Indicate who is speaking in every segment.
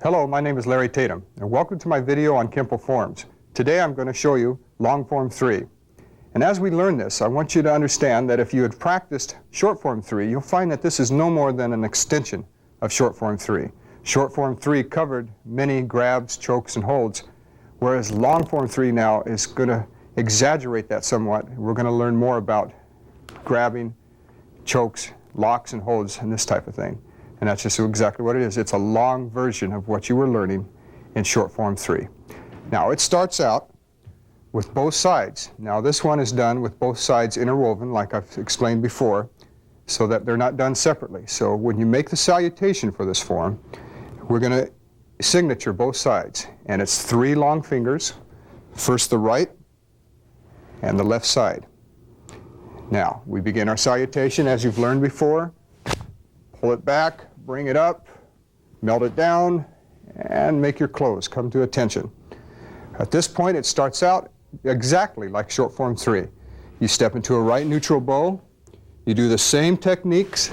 Speaker 1: Hello, my name is Larry Tatum, and welcome to my video on Kenpo forms. Today I'm going to show you long form 3. And as we learn this, I want you to understand that if you had practiced short form 3, you'll find that this is no more than an extension of short form 3. Short form 3 covered many grabs, chokes, and holds, whereas long form 3 now is going to exaggerate that somewhat. We're going to learn more about grabbing, chokes, locks, and holds, and this type of thing. And that's just exactly what it is. It's a long version of what you were learning in short form 3. Now it starts out with both sides. Now this one is done with both sides interwoven, like I've explained before, so that they're not done separately. So when you make the salutation for this form, we're going to signature both sides. And it's 3 long fingers, first the right and the left side. Now we begin our salutation as you've learned before. Pull it back, bring it up, melt it down, and make your close come to attention. At this point, it starts out exactly like short form 3. You step into a right neutral bow. You do the same techniques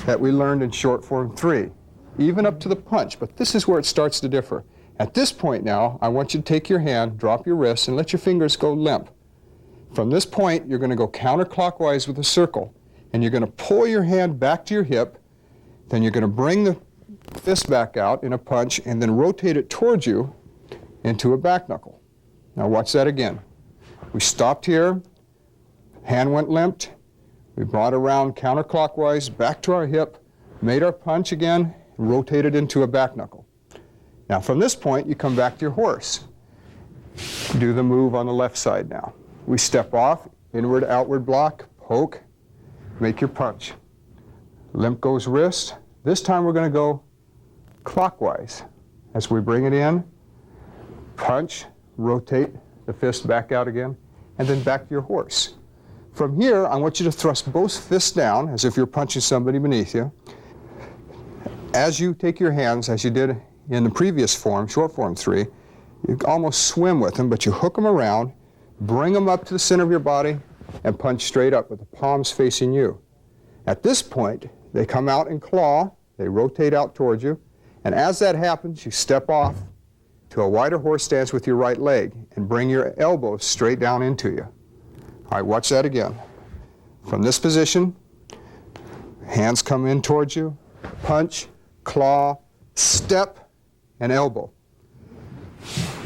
Speaker 1: that we learned in short form 3, even up to the punch, but this is where it starts to differ. At this point now, I want you to take your hand, drop your wrist, and let your fingers go limp. From this point, you're going to go counterclockwise with a circle, and you're going to pull your hand back to your hip. Then you're going to bring the fist back out in a punch and then rotate it towards you into a back knuckle. Now watch that again. We stopped here, hand went limped, we brought around counterclockwise back to our hip, made our punch again, and rotated into a back knuckle. Now from this point you come back to your horse. Do the move on the left side now. We step off, inward outward block, poke, make your punch. Limp goes wrist. This time we're going to go clockwise. As we bring it in, punch, rotate the fist back out again, and then back to your horse. From here, I want you to thrust both fists down as if you're punching somebody beneath you. As you take your hands, as you did in the previous form, short form 3, you almost swim with them, but you hook them around, bring them up to the center of your body, and punch straight up with the palms facing you. At this point, they come out and claw, they rotate out towards you, and as that happens, you step off to a wider horse stance with your right leg and bring your elbows straight down into you. All right, watch that again. From this position, hands come in towards you, punch, claw, step, and elbow.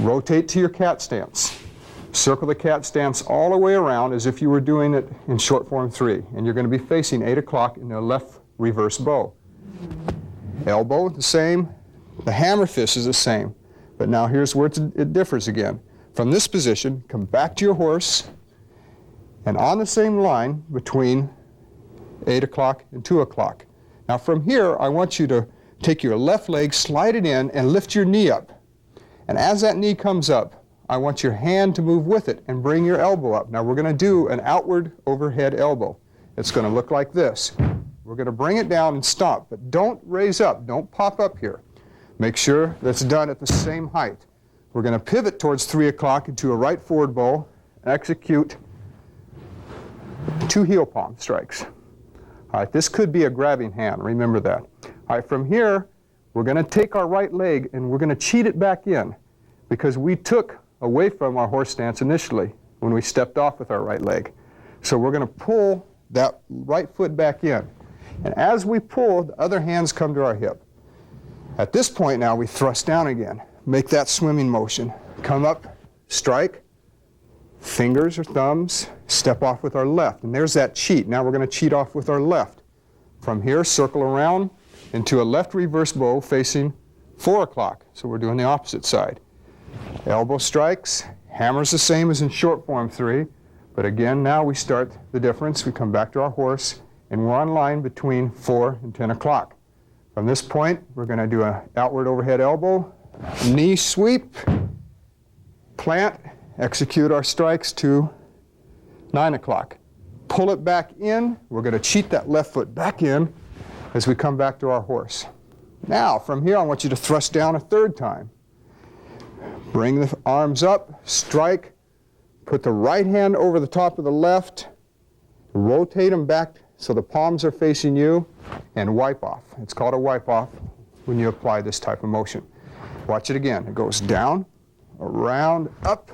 Speaker 1: Rotate to your cat stance. Circle the cat stance all the way around as if you were doing it in short form 3, and you're going to be facing 8 o'clock in the left reverse bow. Elbow, the same. The hammer fist is the same. But now here's where it differs again. From this position, come back to your horse, and on the same line between 8 o'clock and 2 o'clock. Now from here, I want you to take your left leg, slide it in, and lift your knee up. And as that knee comes up, I want your hand to move with it and bring your elbow up. Now we're going to do an outward overhead elbow. It's going to look like this. We're going to bring it down and stop, but don't raise up, don't pop up here. Make sure that's done at the same height. We're going to pivot towards 3 o'clock into a right forward bow and execute 2 heel palm strikes. All right, this could be a grabbing hand, remember that. All right, from here, we're going to take our right leg and we're going to cheat it back in because we took away from our horse stance initially when we stepped off with our right leg. So we're going to pull that right foot back in. And as we pull, the other hands come to our hip. At this point now, we thrust down again. Make that swimming motion. Come up, strike, fingers or thumbs, step off with our left. And there's that cheat. Now we're going to cheat off with our left. From here, circle around into a left reverse bow facing 4 o'clock. So we're doing the opposite side. Elbow strikes, hammer's the same as in short form 3, but again now we start the difference. We come back to our horse and we're on line between 4 and 10 o'clock. From this point we're going to do an outward overhead elbow, knee sweep, plant, execute our strikes to 9 o'clock. Pull it back in, we're going to cheat that left foot back in as we come back to our horse. Now from here I want you to thrust down a 3rd time. Bring the arms up, strike, put the right hand over the top of the left, rotate them back so the palms are facing you, and wipe off. It's called a wipe off when you apply this type of motion. Watch it again. It goes down, around, up,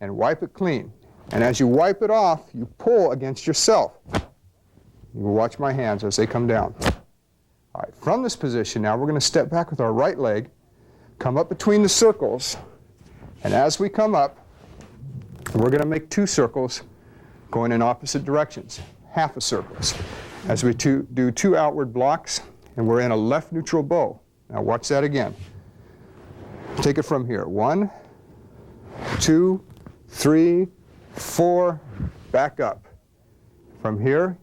Speaker 1: and wipe it clean. And as you wipe it off, you pull against yourself. You watch my hands as they come down. All right, from this position now, we're going to step back with our right leg, come up between the circles, and as we come up, we're going to make 2 circles going in opposite directions, half a circles. As we do 2 outward blocks, and we're in a left neutral bow. Now watch that again. Take it from here. 1, 2, 3, 4, back up. From here,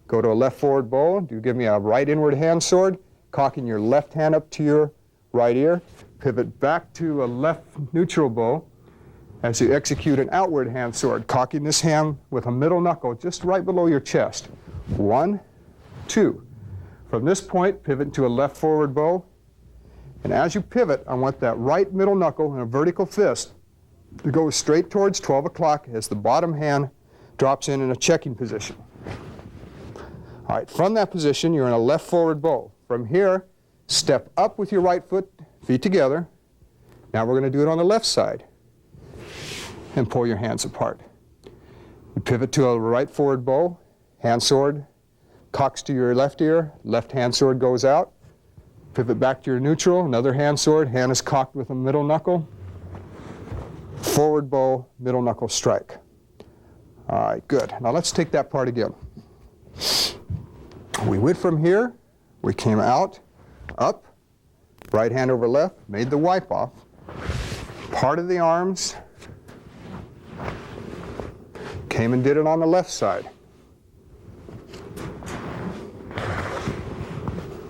Speaker 1: go to a left forward bow. Do give me a right inward hand sword, cocking your left hand up to your right ear. Pivot back to a left neutral bow as you execute an outward hand sword, cocking this hand with a middle knuckle just right below your chest. 1, 2. From this point, pivot to a left forward bow. And as you pivot, I want that right middle knuckle in a vertical fist to go straight towards 12 o'clock as the bottom hand drops in a checking position. All right, from that position, you're in a left forward bow. From here, step up with your right foot, feet together. Now we're going to do it on the left side. And pull your hands apart. You pivot to a right forward bow, hand sword, cocks to your left ear, left hand sword goes out. Pivot back to your neutral, another hand sword, hand is cocked with a middle knuckle. Forward bow, middle knuckle strike. All right, good. Now let's take that part again. We went from here, we came out, up, right hand over left, made the wipe off, parted the arms, came and did it on the left side.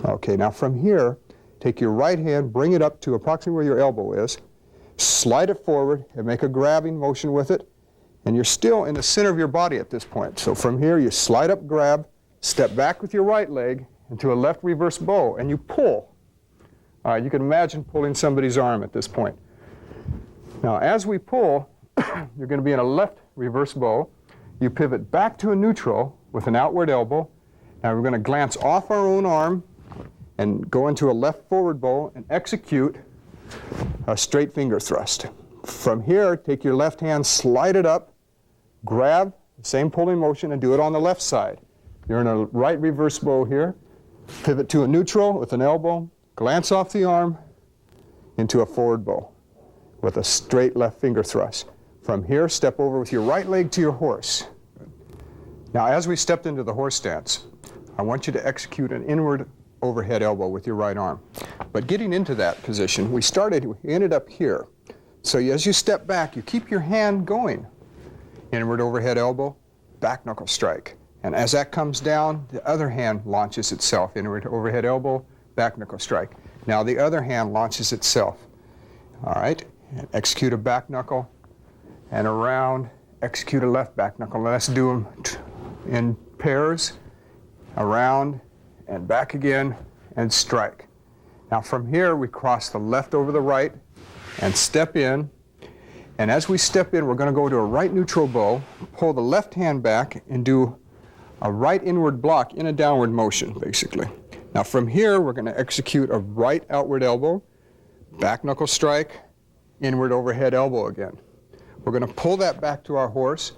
Speaker 1: Okay, now from here, take your right hand, bring it up to approximately where your elbow is, slide it forward and make a grabbing motion with it, and you're still in the center of your body at this point. So from here, you slide up, grab, step back with your right leg into a left reverse bow, and you pull. All right, you can imagine pulling somebody's arm at this point. Now, as we pull, you're going to be in a left reverse bow. You pivot back to a neutral with an outward elbow. Now we're going to glance off our own arm and go into a left forward bow and execute a straight finger thrust. From here, take your left hand, slide it up, grab, the same pulling motion, and do it on the left side. You're in a right reverse bow here. Pivot to a neutral with an elbow, glance off the arm into a forward bow with a straight left finger thrust. From here, step over with your right leg to your horse. Now, as we stepped into the horse stance, I want you to execute an inward overhead elbow with your right arm. But getting into that position, we ended up here. So as you step back, you keep your hand going. Inward overhead elbow, back knuckle strike. And as that comes down, the other hand launches itself. Inward overhead elbow, back knuckle strike. Now the other hand launches itself. All right, and execute a back knuckle, and around, execute a left back knuckle. Let's do them in pairs, around, and back again, and strike. Now from here, we cross the left over the right, and step in. And as we step in, we're going to go to a right neutral bow, pull the left hand back, and do a right inward block in a downward motion, basically. Now from here, we're going to execute a right outward elbow, back knuckle strike, inward overhead elbow again. We're going to pull that back to our horse,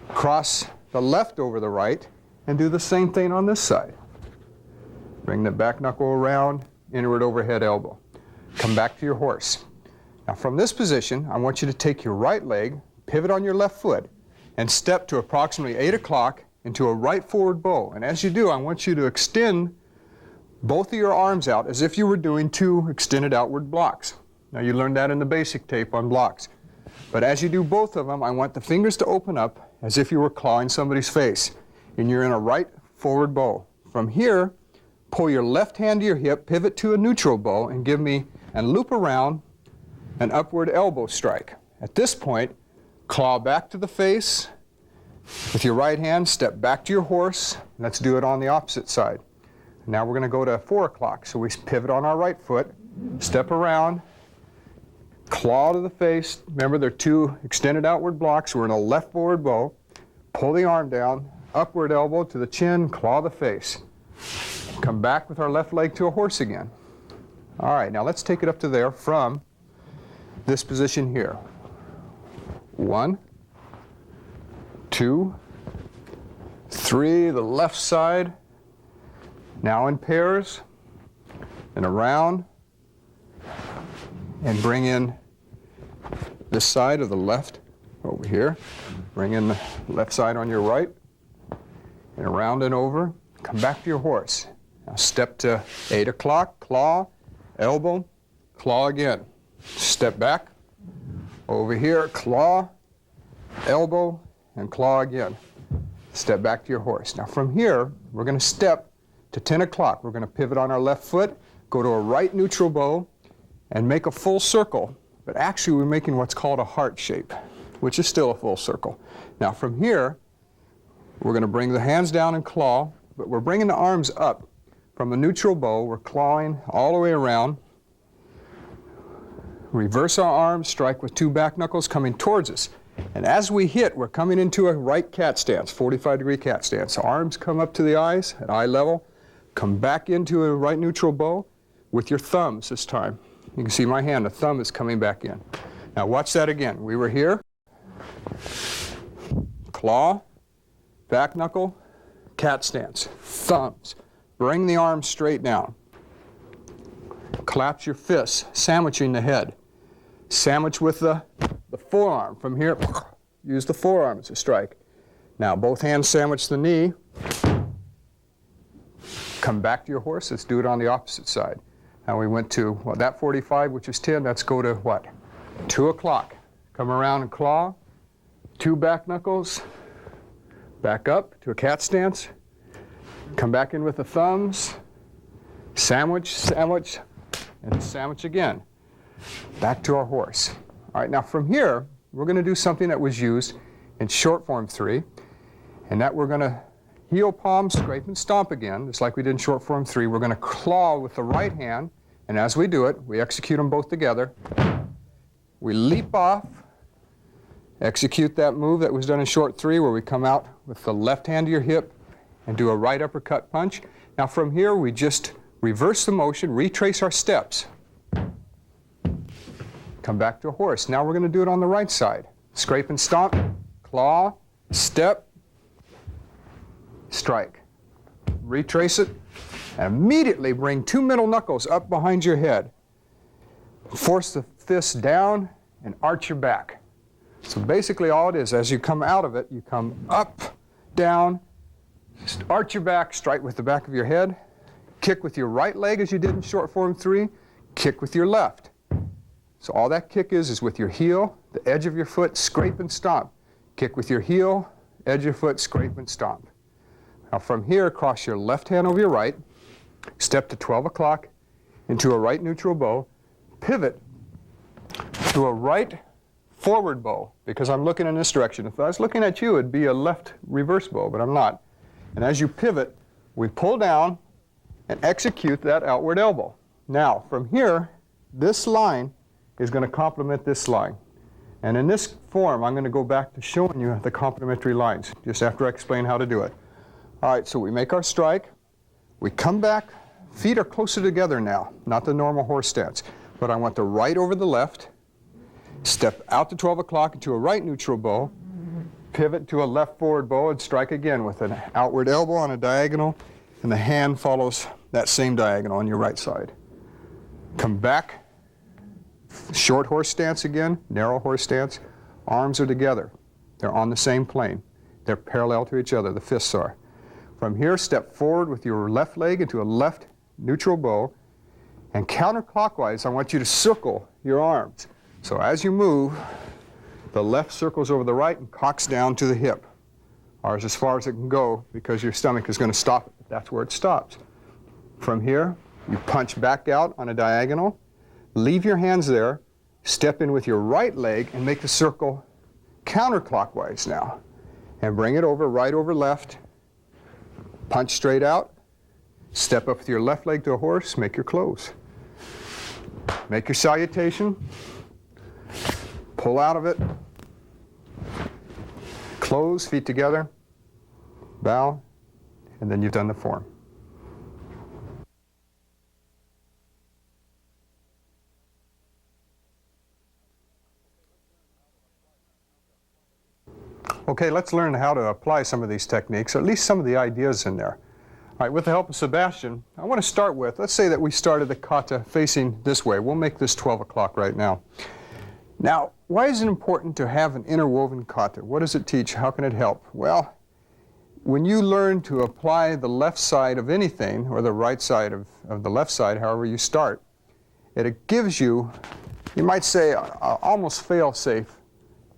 Speaker 1: cross the left over the right, and do the same thing on this side. Bring the back knuckle around, inward overhead elbow. Come back to your horse. Now from this position, I want you to take your right leg, pivot on your left foot, and step to approximately 8 o'clock into a right forward bow. And as you do, I want you to extend both of your arms out as if you were doing 2 extended outward blocks. Now you learned that in the basic tape on blocks. But as you do both of them, I want the fingers to open up as if you were clawing somebody's face. And you're in a right forward bow. From here, pull your left hand to your hip, pivot to a neutral bow, and give me, and loop around, an upward elbow strike. At this point, claw back to the face. With your right hand, step back to your horse. Let's do it on the opposite side. Now we're going to go to 4 o'clock. So we pivot on our right foot, step around, claw to the face. Remember, there are 2 extended outward blocks. We're in a left forward bow. Pull the arm down, upward elbow to the chin, claw the face. Come back with our left leg to a horse again. All right, now let's take it up to there from this position here. 1, 2, 3, the left side. Now in pairs, and around, and bring in this side of the left over here. Bring in the left side on your right, and around and over. Come back to your horse. Now step to 8 o'clock, claw, elbow, claw again. Step back, over here, claw, elbow, and claw again. Step back to your horse. Now from here, we're going to step to 10 o'clock. We're going to pivot on our left foot, go to a right neutral bow, and make a full circle. But actually we're making what's called a heart shape, which is still a full circle. Now from here, we're going to bring the hands down and claw, but we're bringing the arms up. From the neutral bow, we're clawing all the way around. Reverse our arms, strike with 2 back knuckles coming towards us. And as we hit, we're coming into a right cat stance, 45-degree cat stance. So arms come up to the eyes at eye level. Come back into a right neutral bow with your thumbs this time. You can see my hand, the thumb is coming back in. Now watch that again. We were here. Claw, back knuckle, cat stance, thumbs. Bring the arms straight down. Collapse your fists, sandwiching the head. Sandwich with the forearm. From here, use the forearm as a strike. Now both hands sandwich the knee. Come back to your horse. Let's do it on the opposite side. Now we went to, well, that 45, which is 10. Let's go to what? 2 o'clock. Come around and claw. 2 back knuckles. Back up to a cat stance. Come back in with the thumbs. Sandwich, sandwich, and sandwich again. Back to our horse. All right, now from here, we're going to do something that was used in short form 3, and that we're going to heel palm, scrape and stomp again, just like we did in short form 3. We're going to claw with the right hand, and as we do it, we execute them both together. We leap off, execute that move that was done in short 3, where we come out with the left hand to your hip and do a right uppercut punch. Now from here, we just reverse the motion, retrace our steps. Come back to a horse. Now we're going to do it on the right side. Scrape and stomp, claw, step, strike. Retrace it, and immediately bring 2 middle knuckles up behind your head. Force the fists down and arch your back. So basically all it is, as you come out of it, you come up, down, arch your back, strike with the back of your head, kick with your right leg as you did in short form 3, kick with your left. So all that kick is with your heel, the edge of your foot, scrape and stomp. Kick with your heel, edge of your foot, scrape and stomp. Now from here, cross your left hand over your right, step to 12 o'clock into a right neutral bow, pivot to a right forward bow, because I'm looking in this direction. If I was looking at you, it'd be a left reverse bow, but I'm not. And as you pivot, we pull down and execute that outward elbow. Now from here, this line is going to complement this line. And in this form, I'm going to go back to showing you the complementary lines, just after I explain how to do it. All right, so we make our strike, we come back, feet are closer together now, not the normal horse stance, but I want the right over the left, step out to 12 o'clock into a right neutral bow, pivot to a left forward bow, and strike again with an outward elbow on a diagonal, and the hand follows that same diagonal on your right side. Come back, short horse stance again, narrow horse stance, arms are together, they're on the same plane, they're parallel to each other, the fists are. From here, step forward with your left leg into a left neutral bow, and counterclockwise, I want you to circle your arms. So as you move, the left circles over the right and cocks down to the hip, or as far as it can go, because your stomach is going to stop it. That's where it stops. From here, you punch back out on a diagonal, leave your hands there, step in with your right leg, and make the circle counterclockwise now. And bring it over, right over left, punch straight out, step up with your left leg to a horse, make your close. Make your salutation, pull out of it, close, feet together, bow, and then you've done the form. Okay, let's learn how to apply some of these techniques, or at least some of the ideas in there. All right, with the help of Sebastian, I want to start with, let's say that we started the kata facing this way. We'll make this 12 o'clock right now. Now, why is it important to have an interwoven kata? What does it teach? How can it help? Well, when you learn to apply the left side of anything, or the right side of the left side, however you start, it gives you, you might say, almost fail-safe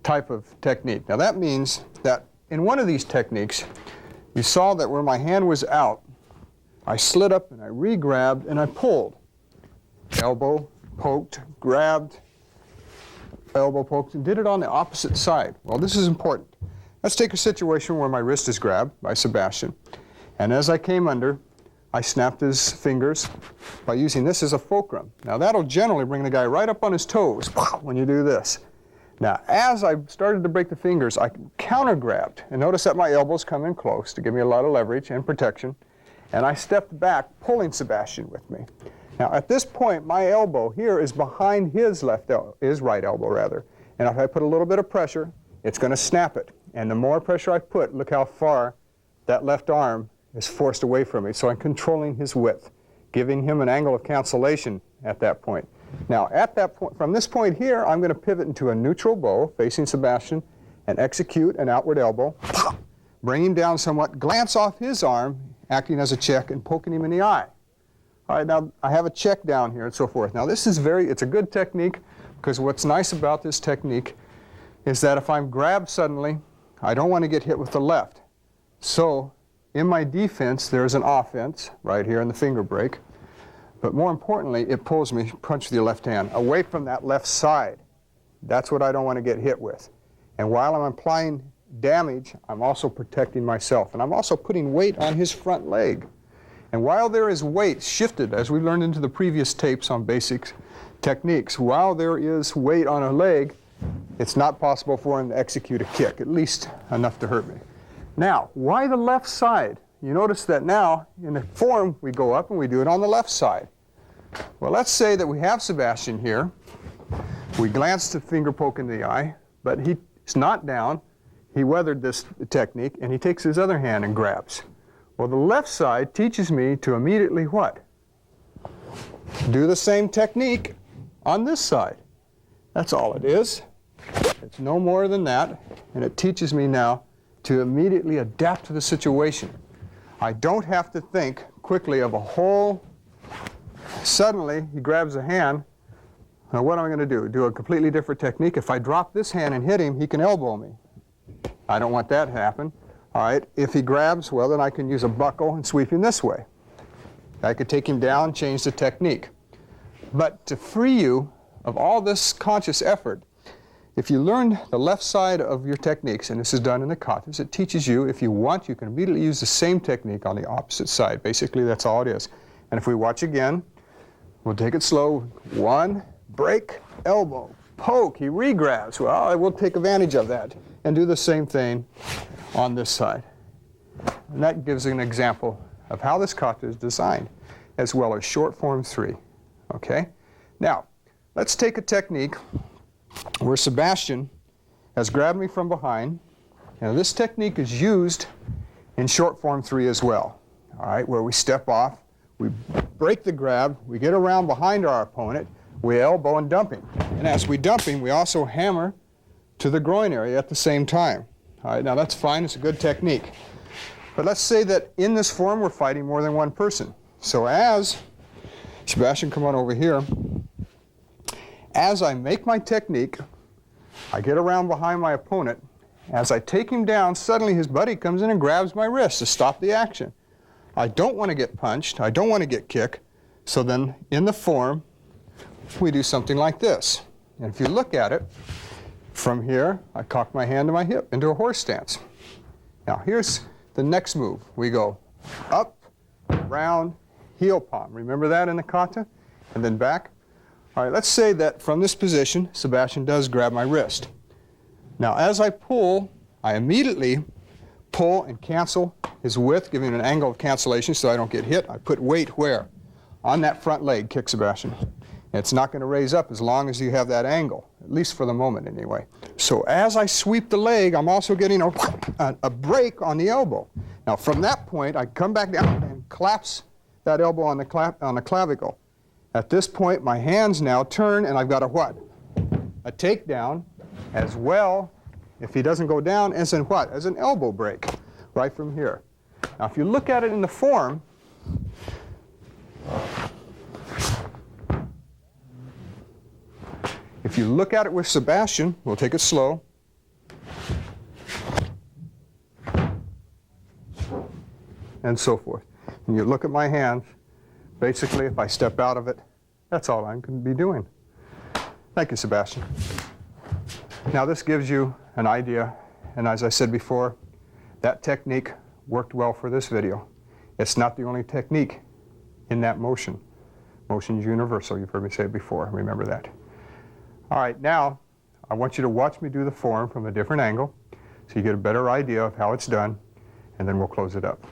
Speaker 1: type of technique. Now that means that in one of these techniques, you saw that where my hand was out, I slid up and I re-grabbed and I pulled. Elbow poked, grabbed, elbow poked, and did it on the opposite side. Well, this is important. Let's take a situation where my wrist is grabbed by Sebastian. And as I came under, I snapped his fingers by using this as a fulcrum. Now that'll generally bring the guy right up on his toes when you do this. Now, as I started to break the fingers, I counter-grabbed. And notice that my elbows come in close to give me a lot of leverage and protection. And I stepped back, pulling Sebastian with me. Now, at this point, my elbow here is behind his right elbow, rather. And if I put a little bit of pressure, it's going to snap it. And the more pressure I put, look how far that left arm is forced away from me. So I'm controlling his width, giving him an angle of cancellation at that point. Now, at that point, from this point here, I'm going to pivot into a neutral bow facing Sebastian and execute an outward elbow, bring him down somewhat, glance off his arm, acting as a check, and poking him in the eye. All right, now I have a check down here and so forth. Now this is it's a good technique, because what's nice about this technique is that if I'm grabbed suddenly, I don't want to get hit with the left. So in my defense, there's an offense right here in the finger break. But more importantly, it pulls me, punch the left hand, away from that left side. That's what I don't want to get hit with. And while I'm applying damage, I'm also protecting myself. And I'm also putting weight on his front leg. And while there is weight shifted, as we learned into the previous tapes on basic techniques, while there is weight on a leg, it's not possible for him to execute a kick, at least enough to hurt me. Now, why the left side? You notice that now, in the form, we go up and we do it on the left side. Well, let's say that we have Sebastian here. We glance the finger poke in the eye, but he's not down. He weathered this technique, and he takes his other hand and grabs. Well, the left side teaches me to immediately what? Do the same technique on this side. That's all it is. It's no more than that, and it teaches me now to immediately adapt to the situation. I don't have to think quickly of a whole, suddenly he grabs a hand. Now what am I going to do? Do a completely different technique? If I drop this hand and hit him, he can elbow me. I don't want that to happen. All right, if he grabs, well then I can use a buckle and sweep him this way. I could take him down, change the technique. But to free you of all this conscious effort, if you learn the left side of your techniques, and this is done in the katas, it teaches you, if you want, you can immediately use the same technique on the opposite side. Basically, that's all it is. And if we watch again, we'll take it slow. One, break, elbow, poke, he re-grabs. Well, I will take advantage of that and do the same thing on this side. And that gives an example of how this kata is designed, as well as short form 3. Okay? Now, let's take a technique where Sebastian has grabbed me from behind. Now this technique is used in short form 3 as well. All right, where we step off, we break the grab, we get around behind our opponent, we elbow and dump him. And as we dump him, we also hammer to the groin area at the same time. All right, now that's fine, it's a good technique. But let's say that in this form we're fighting more than one person. So as Sebastian, come on over here. As I make my technique, I get around behind my opponent. As I take him down, suddenly his buddy comes in and grabs my wrist to stop the action. I don't want to get punched. I don't want to get kicked. So then, in the form, we do something like this. And if you look at it, from here, I cock my hand to my hip into a horse stance. Now, here's the next move. We go up, round, heel palm. Remember that in the kata? And then back. All right, let's say that from this position, Sebastian does grab my wrist. Now, as I pull, I immediately pull and cancel his width, giving an angle of cancellation so I don't get hit. I put weight where? On that front leg, kick Sebastian. It's not going to raise up as long as you have that angle, at least for the moment anyway. So as I sweep the leg, I'm also getting a break on the elbow. Now from that point, I come back down and collapse that elbow on the clavicle. At this point, my hands now turn, and I've got a what? A takedown, as well, if he doesn't go down, as in what? As an elbow break, right from here. Now if you look at it in the form, if you look at it with Sebastian, we'll take it slow. And so forth. And you look at my hands, basically if I step out of it, that's all I'm going to be doing. Thank you, Sebastian. Now this gives you an idea, and as I said before, that technique worked well for this video. It's not the only technique in that motion. Motion is universal, you've heard me say it before, remember that. All right, now I want you to watch me do the form from a different angle so you get a better idea of how it's done, and then we'll close it up.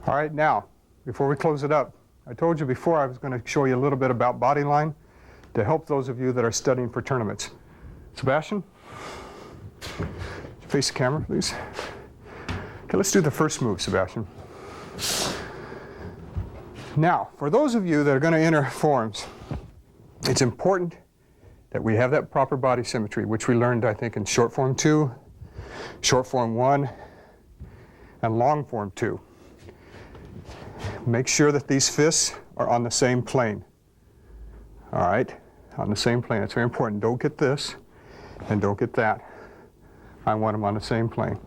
Speaker 1: All right, now, before we close it up, I told you before I was going to show you a little bit about body line to help those of you that are studying for tournaments. Sebastian, face the camera, please. Okay, let's do the first move, Sebastian. Now, for those of you that are going to enter forms, it's important that we have that proper body symmetry, which we learned, I think, in short form 2, short form 1, and long form 2. Make sure that these fists are on the same plane. All right, on the same plane. It's very important. Don't get this and don't get that. I want them on the same plane.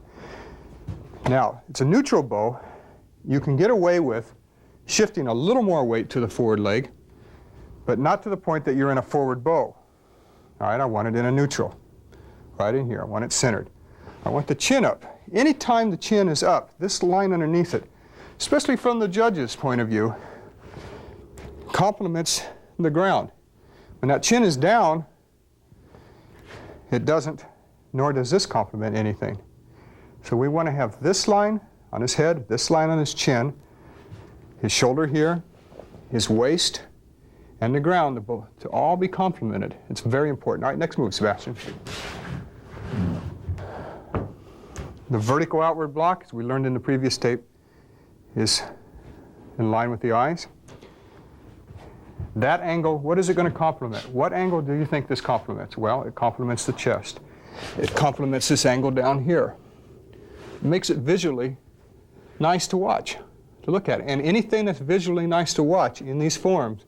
Speaker 1: Now, it's a neutral bow. You can get away with shifting a little more weight to the forward leg, but not to the point that you're in a forward bow. All right, I want it in a neutral. Right in here, I want it centered. I want the chin up. Anytime the chin is up, this line underneath it, especially from the judge's point of view, complements the ground. When that chin is down, it doesn't, nor does this complement anything. So we want to have this line on his head, this line on his chin, his shoulder here, his waist, and the ground to all be complemented. It's very important. All right, next move, Sebastian. The vertical outward block, as we learned in the previous tape, is in line with the eyes. That angle, what is it going to complement? What angle do you think this complements? Well, it complements the chest. It complements this angle down here. It makes it visually nice to watch, to look at. And anything that's visually nice to watch in these forms,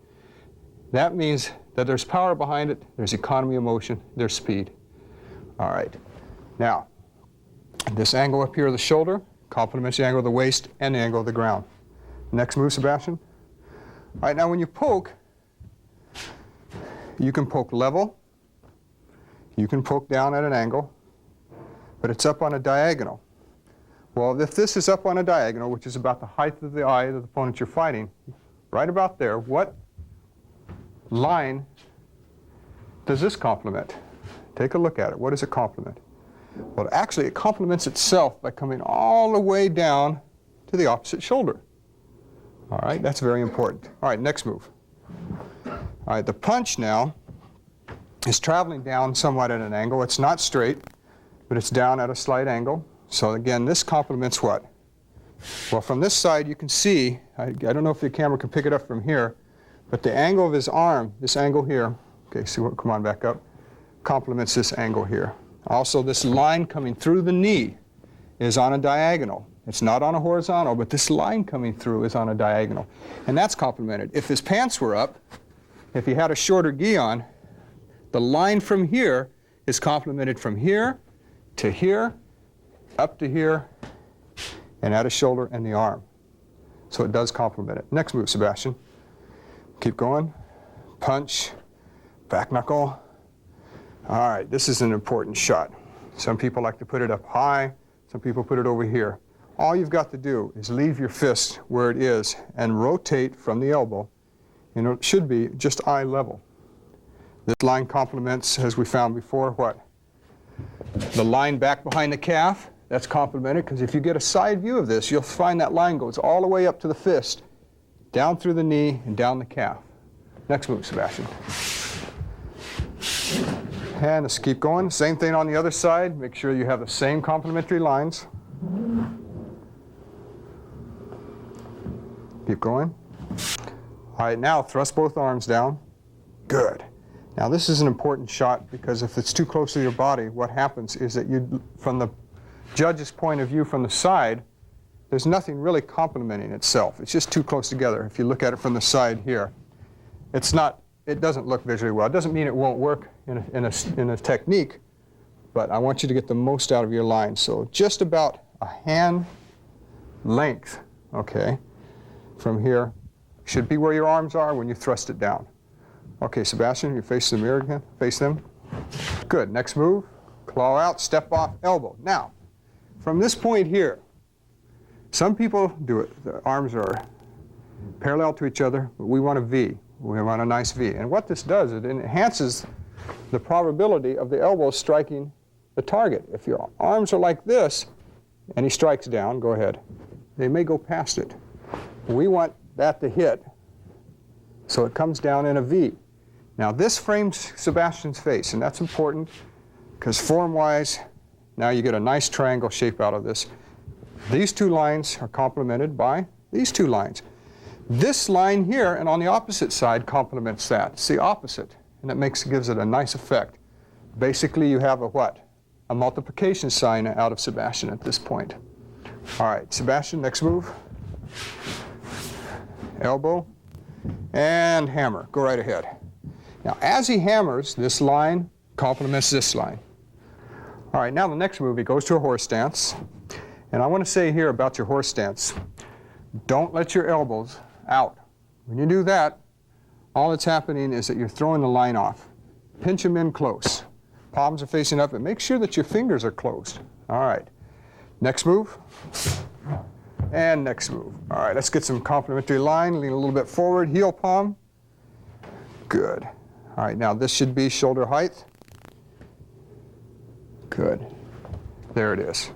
Speaker 1: that means that there's power behind it, there's economy of motion, there's speed. All right. Now, this angle up here of the shoulder complements the angle of the waist and the angle of the ground. Next move, Sebastian. All right, now when you poke, you can poke level, you can poke down at an angle, but it's up on a diagonal. Well, if this is up on a diagonal, which is about the height of the eye of the opponent you're fighting, right about there, what line does this complement? Take a look at it. What does it complement? Well, actually, it complements itself by coming all the way down to the opposite shoulder. All right, that's very important. All right, next move. All right, the punch now is traveling down somewhat at an angle. It's not straight, but it's down at a slight angle. So again, this complements what? Well, from this side you can see, I don't know if the camera can pick it up from here, but the angle of his arm, this angle here, okay, so come on back up, complements this angle here. Also, this line coming through the knee is on a diagonal. It's not on a horizontal, but this line coming through is on a diagonal. And that's complemented. If his pants were up, if he had a shorter gi on, the line from here is complemented from here to here, up to here, and at his shoulder and the arm. So it does complement it. Next move, Sebastian. Keep going. Punch, back knuckle. All right, this is an important shot. Some people like to put it up high. Some people put it over here. All you've got to do is leave your fist where it is and rotate from the elbow. You know, it should be just eye level. This line complements, as we found before, what? The line back behind the calf. That's complemented, because if you get a side view of this, you'll find that line goes all the way up to the fist, down through the knee, and down the calf. Next move, Sebastian. And let's keep going. Same thing on the other side. Make sure you have the same complementary lines. Keep going. All right, now thrust both arms down. Good. Now this is an important shot, because if it's too close to your body, what happens is that you, from the judge's point of view from the side, there's nothing really complementing itself. It's just too close together. If you look at it from the side here, it's not, it doesn't look visually well. It doesn't mean it won't work in a technique, but I want you to get the most out of your line. So just about a hand length, okay, from here should be where your arms are when you thrust it down. Okay, Sebastian, you face the mirror again. Face them. Good. Next move. Claw out, step off, elbow. Now, from this point here, some people do it. The arms are parallel to each other, but we want a V. We want a nice V. And what this does, it enhances the probability of the elbow striking the target. If your arms are like this, and he strikes down, go ahead. They may go past it. We want that to hit, so it comes down in a V. Now this frames Sebastian's face, and that's important, because form-wise, now you get a nice triangle shape out of this. These two lines are complemented by these two lines. This line here, and on the opposite side, complements that. It's the opposite, and that gives it a nice effect. Basically, you have a what? A multiplication sign out of Sebastian at this point. All right, Sebastian, next move. Elbow and hammer. Go right ahead. Now, as he hammers, this line complements this line. All right, now the next move, he goes to a horse stance. And I want to say here about your horse stance, don't let your elbows out. When you do that, all that's happening is that you're throwing the line off. Pinch them in close. Palms are facing up, and make sure that your fingers are closed. All right, next move. And next move. All right, let's get some complementary line. Lean a little bit forward, heel palm. Good. All right, now this should be shoulder height. Good. There it is.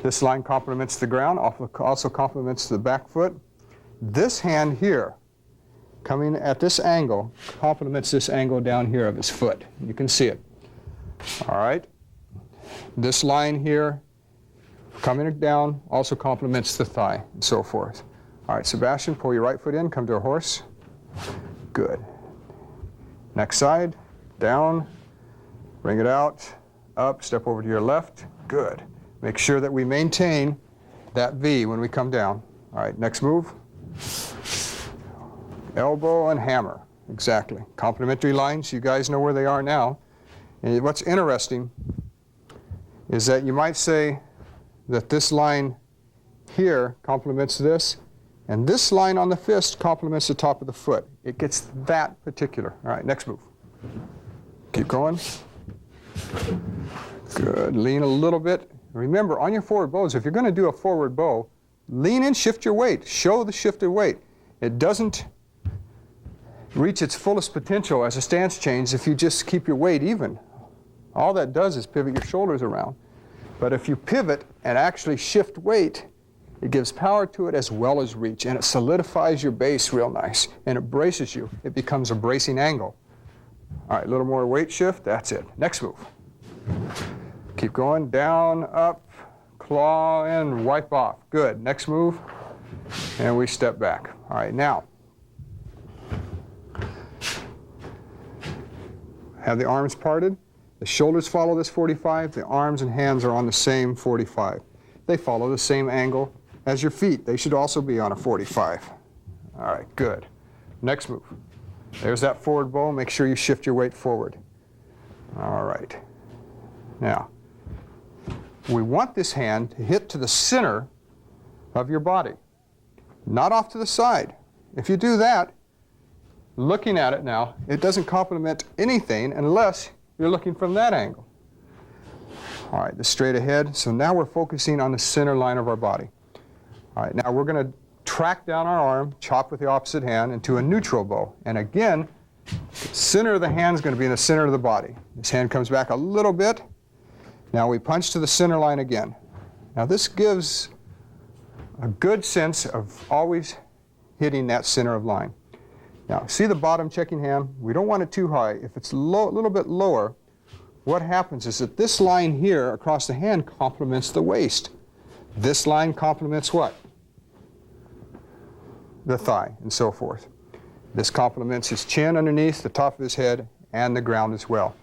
Speaker 1: This line complements the ground, also complements the back foot. This hand here, coming at this angle, complements this angle down here of his foot. You can see it. All right. This line here, coming down, also complements the thigh, and so forth. All right, Sebastian, pull your right foot in, come to a horse. Good. Next side, down, bring it out, up, step over to your left. Good. Make sure that we maintain that V when we come down. All right, next move. Elbow and hammer. Exactly. Complementary lines, you guys know where they are now. And what's interesting is that you might say that this line here complements this, and this line on the fist complements the top of the foot. It gets that particular. All right, next move. Keep going. Good. Lean a little bit. Remember, on your forward bows, if you're going to do a forward bow, lean in, shift your weight. Show the shifted weight. It doesn't reach its fullest potential as a stance change if you just keep your weight even. All that does is pivot your shoulders around. But if you pivot and actually shift weight, it gives power to it as well as reach, and it solidifies your base real nice, and it braces you. It becomes a bracing angle. All right, a little more weight shift. That's it. Next move. Keep going. Down, up, claw, and wipe off. Good. Next move. And we step back. All right, now, have the arms parted. The shoulders follow this 45. The arms and hands are on the same 45. They follow the same angle as your feet. They should also be on a 45. All right, good. Next move. There's that forward bow. Make sure you shift your weight forward. All right. Now, we want this hand to hit to the center of your body, not off to the side. If you do that, looking at it now, it doesn't complement anything unless you're looking from that angle. All right, the straight ahead. So now we're focusing on the center line of our body. All right, now we're going to track down our arm, chop with the opposite hand into a neutral bow. And again, the center of the hand is going to be in the center of the body. This hand comes back a little bit. Now we punch to the center line again. Now this gives a good sense of always hitting that center of line. Now see the bottom checking hand? We don't want it too high. If it's a little bit lower, what happens is that this line here across the hand complements the waist. This line complements what? The thigh, and so forth. This complements his chin underneath, the top of his head, and the ground as well.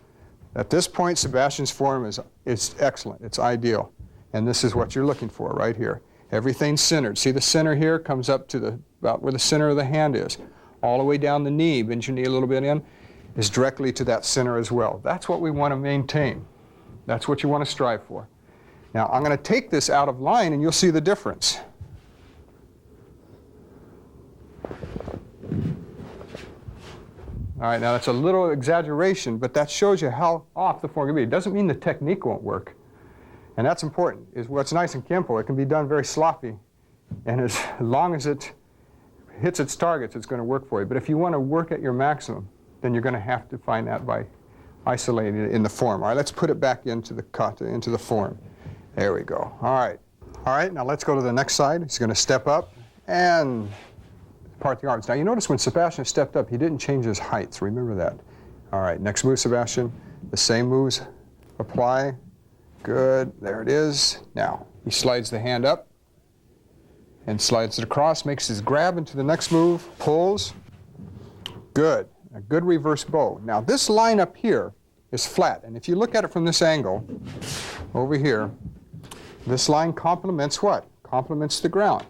Speaker 1: At this point, Sebastian's form is excellent. It's ideal. And this is what you're looking for right here. Everything's centered. See the center here comes up to about where the center of the hand is. All the way down the knee, bend your knee a little bit in, is directly to that center as well. That's what we want to maintain. That's what you want to strive for. Now, I'm going to take this out of line, and you'll see the difference. All right, now that's a little exaggeration, but that shows you how off the form can be. It doesn't mean the technique won't work. And that's important. Is what's nice in Kenpo, it can be done very sloppy. And as long as it hits its targets, it's going to work for you. But if you want to work at your maximum, then you're going to have to find that by isolating it in the form. All right, let's put it back into the form. There we go. All right, now let's go to the next side. He's going to step up and part the arms. Now you notice when Sebastian stepped up, he didn't change his height, so remember that. All right, next move, Sebastian. The same moves apply. Good, there it is. Now, he slides the hand up and slides it across, makes his grab into the next move, pulls. Good, a good reverse bow. Now this line up here is flat, and if you look at it from this angle, over here, this line complements what? Complements the ground.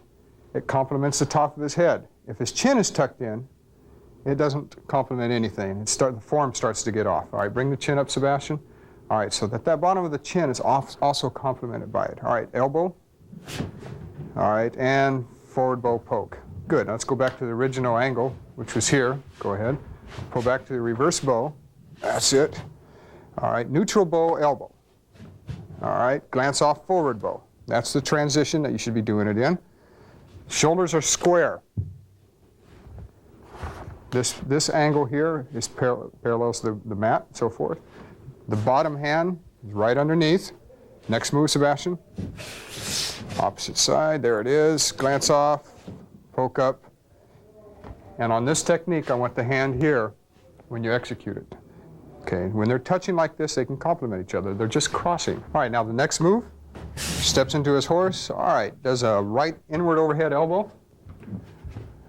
Speaker 1: It complements the top of his head. If his chin is tucked in, it doesn't complement anything. The form starts to get off. All right, bring the chin up, Sebastian. All right, so that bottom of the chin is also complemented by it. All right, elbow. All right, and forward bow poke. Good, now let's go back to the original angle, which was here. Go ahead. Pull back to the reverse bow. That's it. All right, neutral bow, elbow. All right, glance off forward bow. That's the transition that you should be doing it in. Shoulders are square. This angle here is parallels the mat, so forth. The bottom hand is right underneath. Next move, Sebastian. Opposite side, there it is. Glance off, poke up. And on this technique, I want the hand here when you execute it. Okay, when they're touching like this, they can complement each other. They're just crossing. All right, now the next move. Steps into his horse. All right, does a right inward overhead elbow.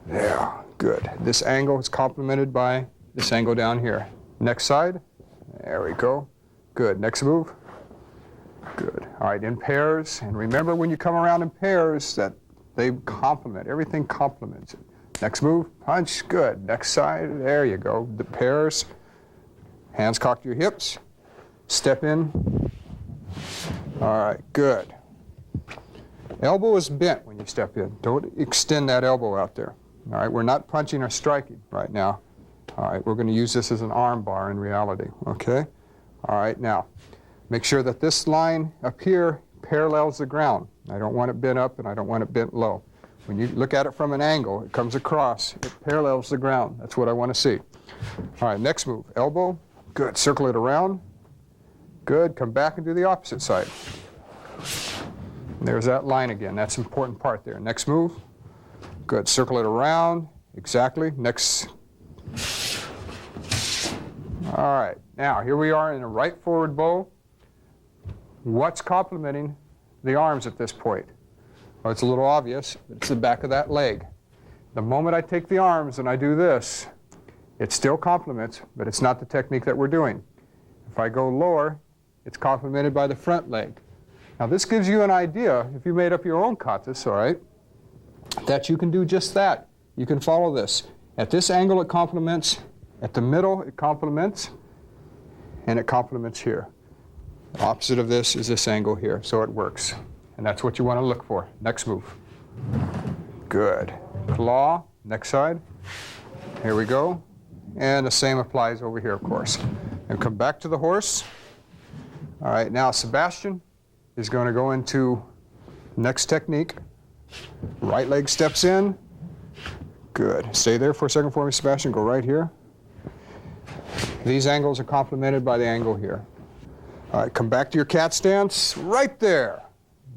Speaker 1: Yeah, good. This angle is complemented by this angle down here. Next side. There we go. Good. Next move. Good. All right, in pairs. And remember when you come around in pairs that they complement. Everything complements it. Next move. Punch. Good. Next side. There you go. The pairs. Hands cocked to your hips. Step in. All right, good. Elbow is bent when you step in. Don't extend that elbow out there. All right, we're not punching or striking right now. All right, we're going to use this as an arm bar in reality, okay? All right, now, Make sure that this line up here parallels the ground. I don't want it bent up and I don't want it bent low. When you look at it from an angle, it comes across, it parallels the ground. That's what I want to see. All right, next move, elbow. Good, circle it around. Good, come back and do the opposite side. And there's that line again. That's the important part there. Next move. Good, circle it around. Exactly. Next. All right, now here we are in a right forward bow. What's complementing the arms at this point? Well, it's a little obvious, but it's the back of that leg. The moment I take the arms and I do this, it still complements, but it's not the technique that we're doing. If I go lower, it's complemented by the front leg. Now this gives you an idea, if you made up your own katas, all right, that you can do just that. You can follow this. At this angle it complements, at the middle it complements, and it complements here. The opposite of this is this angle here, so it works. And that's what you want to look for. Next move. Good. Claw, next side. Here we go. And the same applies over here, of course. And come back to the horse. All right, now Sebastian is going to go into next technique. Right leg steps in. Good. Stay there for a second for me, Sebastian. Go right here. These angles are complemented by the angle here. All right, come back to your cat stance. Right there.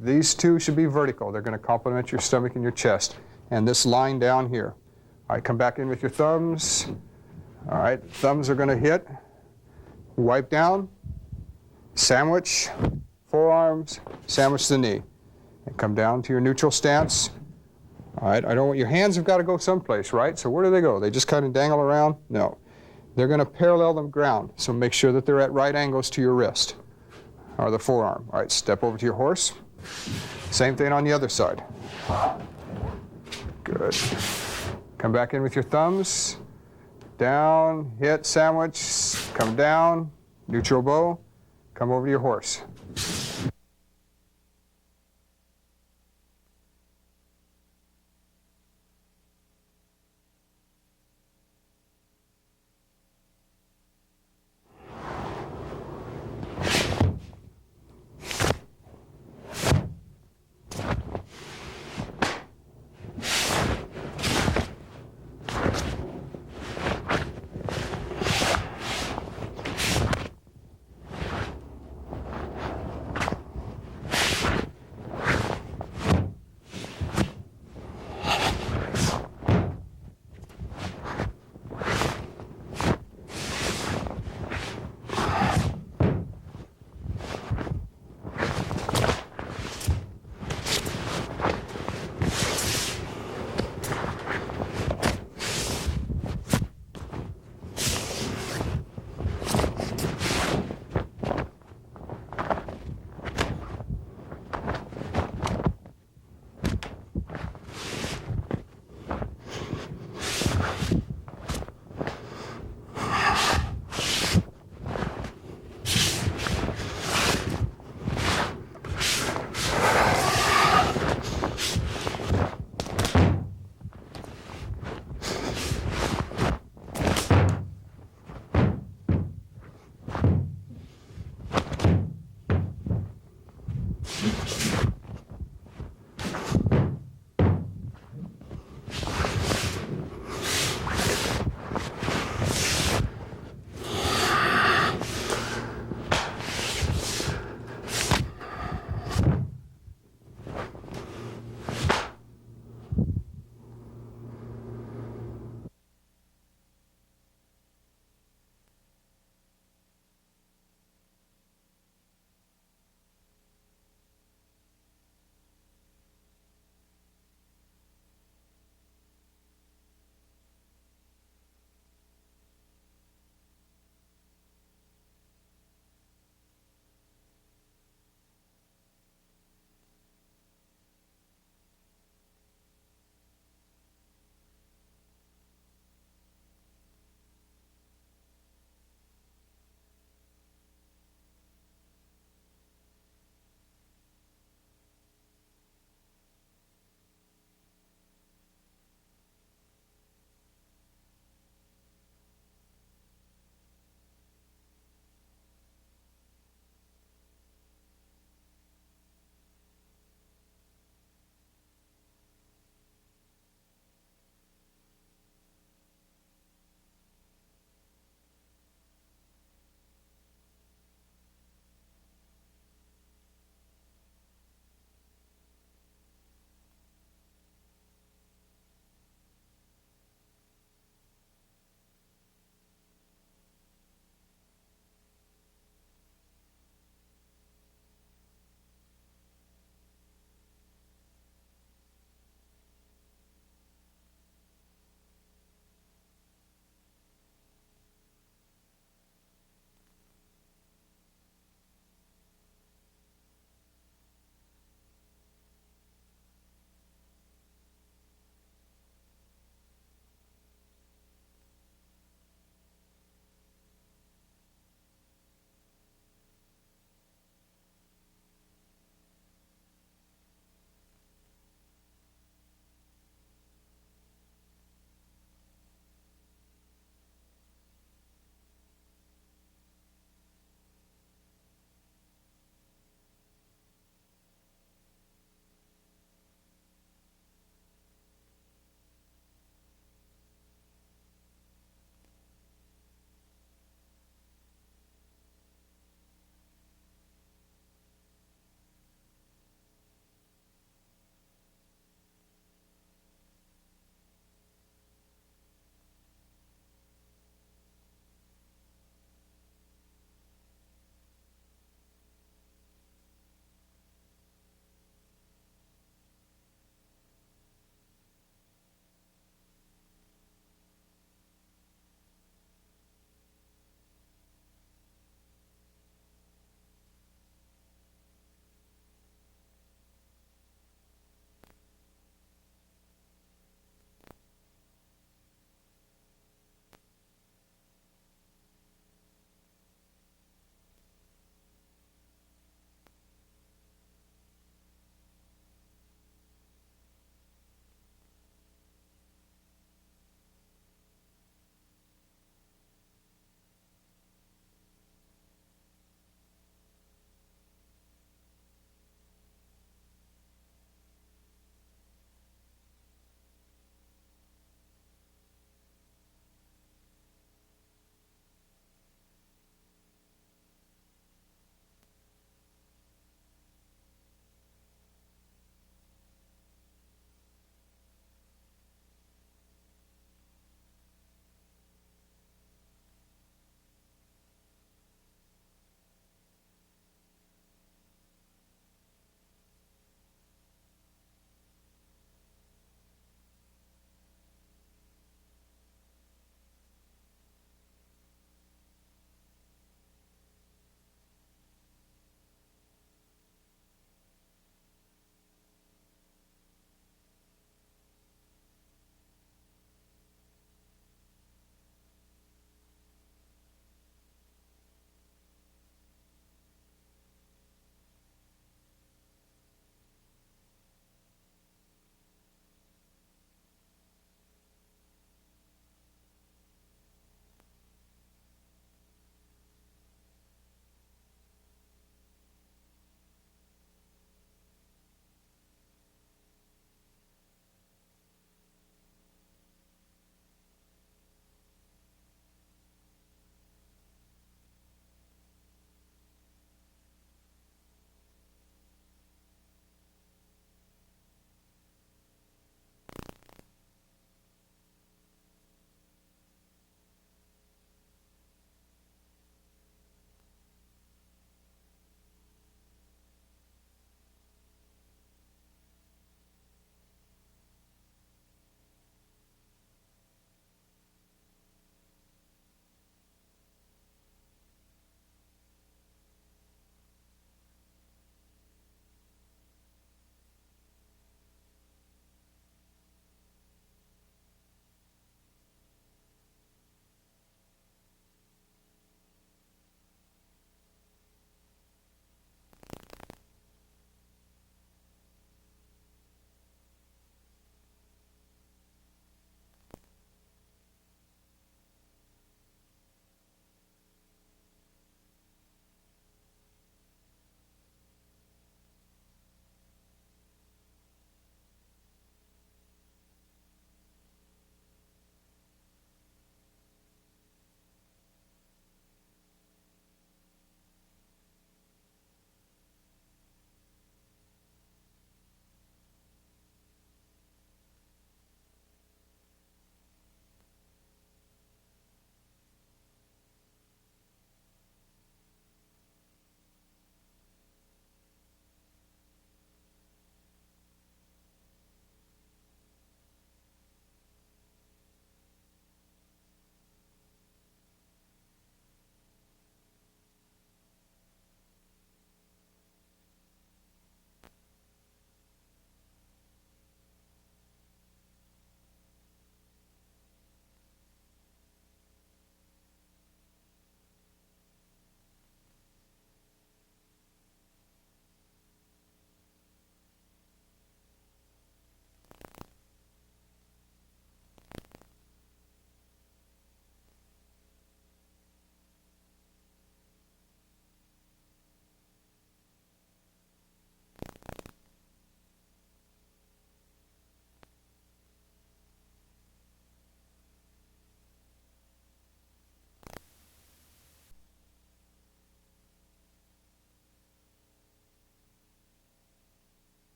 Speaker 1: These two should be vertical. They're going to complement your stomach and your chest. And this line down here. All right, come back in with your thumbs. All right, thumbs are going to hit. Wipe down. Sandwich. Forearms. Sandwich the knee. And come down to your neutral stance. All right, I don't want your hands have got to go someplace, right? So where do they go? They just kind of dangle around? No. They're going to parallel the ground. So make sure that they're at right angles to your wrist or the forearm. All right, step over to your horse. Same thing on the other side. Good. Come back in with your thumbs. Down, hit, sandwich, come down, neutral bow, come over to your horse.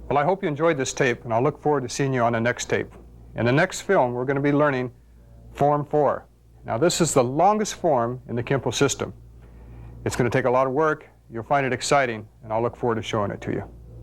Speaker 1: Well, I hope you enjoyed this tape, and I'll look forward to seeing you on the next tape. In the next film, we're going to be learning Form 4. Now, this is the longest form in the Kenpo system. It's going to take a lot of work. You'll find it exciting, and I'll look forward to showing it to you.